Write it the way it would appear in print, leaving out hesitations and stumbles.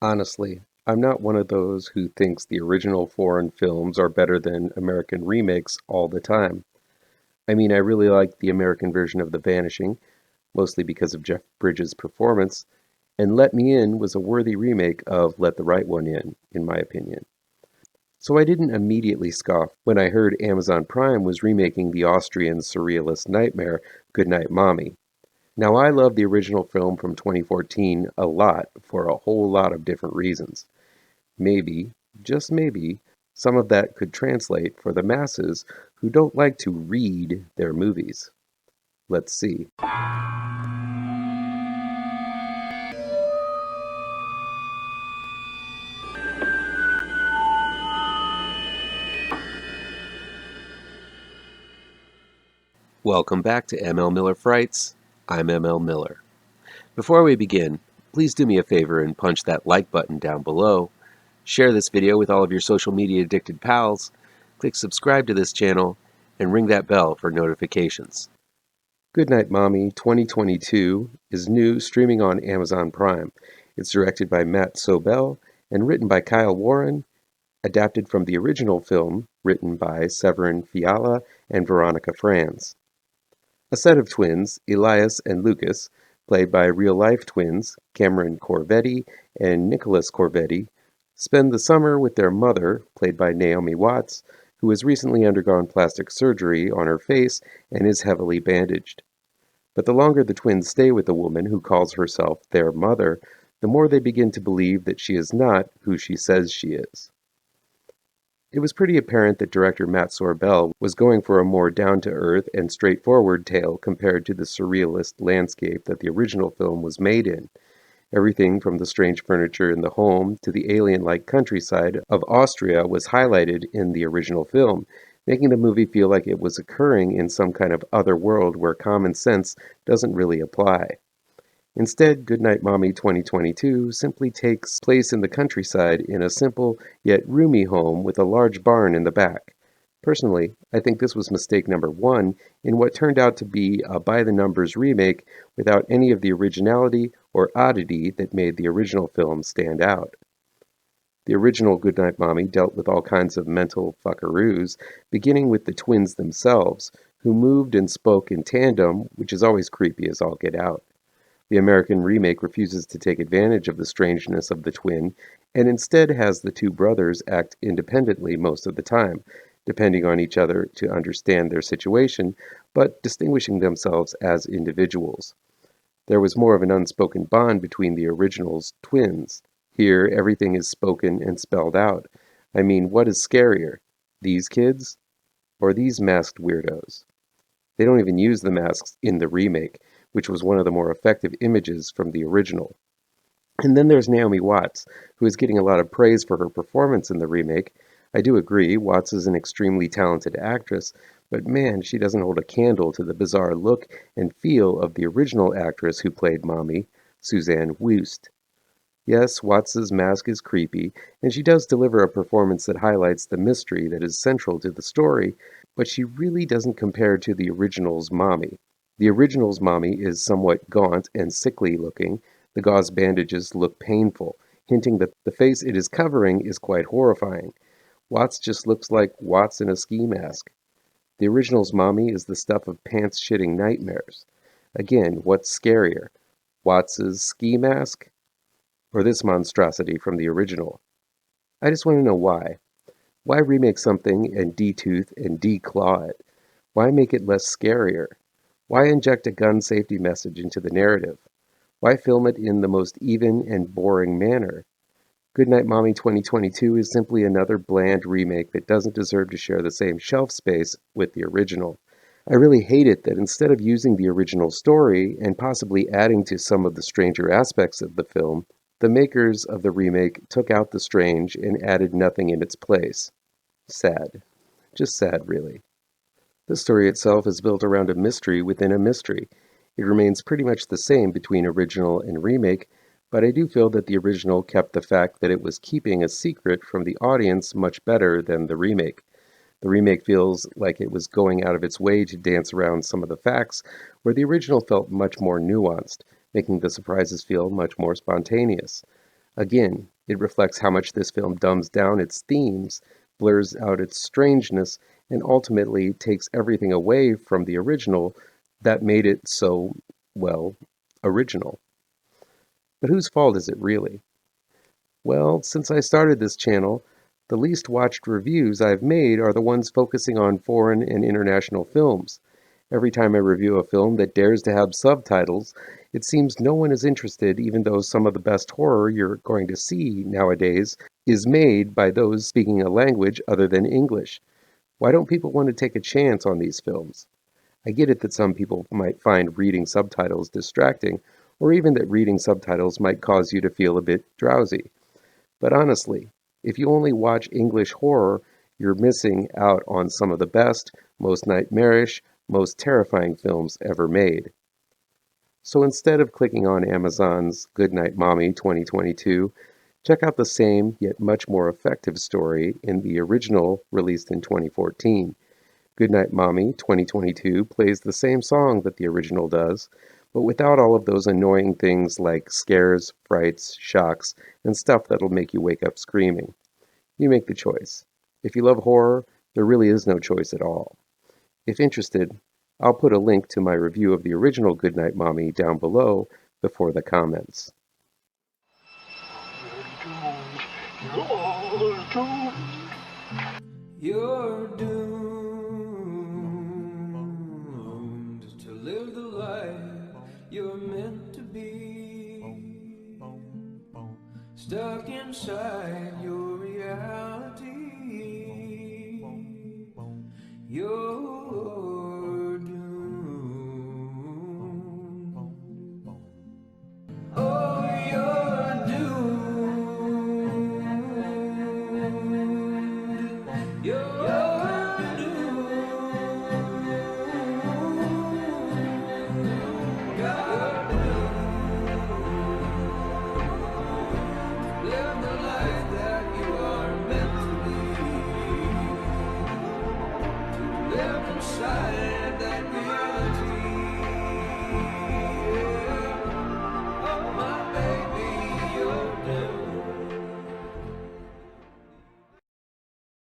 Honestly, I'm not one of those who thinks the original foreign films are better than American remakes all the time. I mean, I really like the American version of The Vanishing, mostly because of Jeff Bridges' performance, and Let Me In was a worthy remake of Let the Right One in my opinion. So I didn't immediately scoff when I heard Amazon Prime was remaking the Austrian surrealist nightmare Goodnight Mommy. Now, I love the original film from 2014 a lot for a whole lot of different reasons. Maybe, just maybe, some of that could translate for the masses who don't like to read their movies. Let's see. Welcome back to ML Miller Frights. I'm ML Miller. Before we begin, please do me a favor and punch that like button down below. Share this video with all of your social media addicted pals. Click subscribe to this channel and ring that bell for notifications. Goodnight Mommy 2022 is new, streaming on Amazon Prime. It's directed by Matt Sobel and written by Kyle Warren, adapted from the original film written by Severin Fiala and Veronika Franz. A set of twins, Elias and Lucas, played by real-life twins Cameron Corvetti and Nicholas Corvetti, spend the summer with their mother, played by Naomi Watts, who has recently undergone plastic surgery on her face and is heavily bandaged. But the longer the twins stay with the woman who calls herself their mother, the more they begin to believe that she is not who she says she is. It was pretty apparent that director Matt Sorbel was going for a more down-to-earth and straightforward tale compared to the surrealist landscape that the original film was made in. Everything from the strange furniture in the home to the alien-like countryside of Austria was highlighted in the original film, making the movie feel like it was occurring in some kind of other world where common sense doesn't really apply. Instead, Goodnight Mommy 2022 simply takes place in the countryside in a simple yet roomy home with a large barn in the back. Personally, I think this was mistake number one in what turned out to be a by-the-numbers remake without any of the originality or oddity that made the original film stand out. The original Goodnight Mommy dealt with all kinds of mental fuckaroos, beginning with the twins themselves, who moved and spoke in tandem, which is always creepy as all get out. The American remake refuses to take advantage of the strangeness of the twin and instead has the two brothers act independently most of the time, depending on each other to understand their situation, but distinguishing themselves as individuals. There was more of an unspoken bond between the original's twins. Here, everything is spoken and spelled out. I mean, what is scarier? These kids? Or these masked weirdos? They don't even use the masks in the remake, which was one of the more effective images from the original. And then there's Naomi Watts, who is getting a lot of praise for her performance in the remake. I do agree, Watts is an extremely talented actress, but man, she doesn't hold a candle to the bizarre look and feel of the original actress who played Mommy, Suzanne Wust. Yes, Watts's mask is creepy, and she does deliver a performance that highlights the mystery that is central to the story, but she really doesn't compare to the original's Mommy. The original's Mommy is somewhat gaunt and sickly looking. The gauze bandages look painful, hinting that the face it is covering is quite horrifying. Watts just looks like Watts in a ski mask. The original's Mommy is the stuff of pants-shitting nightmares. Again, what's scarier? Watts's ski mask? Or this monstrosity from the original? I just want to know why. Why remake something and de-tooth and de-claw it? Why make it less scarier? Why inject a gun safety message into the narrative? Why film it in the most even and boring manner? Goodnight Mommy 2022 is simply another bland remake that doesn't deserve to share the same shelf space with the original. I really hate it that instead of using the original story and possibly adding to some of the stranger aspects of the film, the makers of the remake took out the strange and added nothing in its place. Sad. Just sad, really. The story itself is built around a mystery within a mystery. It remains pretty much the same between original and remake, but I do feel that the original kept the fact that it was keeping a secret from the audience much better than the remake. The remake feels like it was going out of its way to dance around some of the facts, where the original felt much more nuanced, making the surprises feel much more spontaneous. Again, it reflects how much this film dumbs down its themes, blurs out its strangeness, and ultimately takes everything away from the original that made it so, well, original. But whose fault is it really? Well, since I started this channel, the least watched reviews I've made are the ones focusing on foreign and international films. Every time I review a film that dares to have subtitles, it seems no one is interested, even though some of the best horror you're going to see nowadays is made by those speaking a language other than English. Why don't people want to take a chance on these films? I get it that some people might find reading subtitles distracting, or even that reading subtitles might cause you to feel a bit drowsy. But honestly, if you only watch English horror, you're missing out on some of the best, most nightmarish, most terrifying films ever made. So instead of clicking on Amazon's Goodnight Mommy 2022, check out the same yet much more effective story in the original released in 2014. Goodnight Mommy 2022 plays the same song that the original does, but without all of those annoying things like scares, frights, shocks, and stuff that'll make you wake up screaming. You make the choice. If you love horror, there really is no choice at all. If interested, I'll put a link to my review of the original Goodnight Mommy down below before the comments. You're doomed to live the life you're meant to be, stuck inside your reality.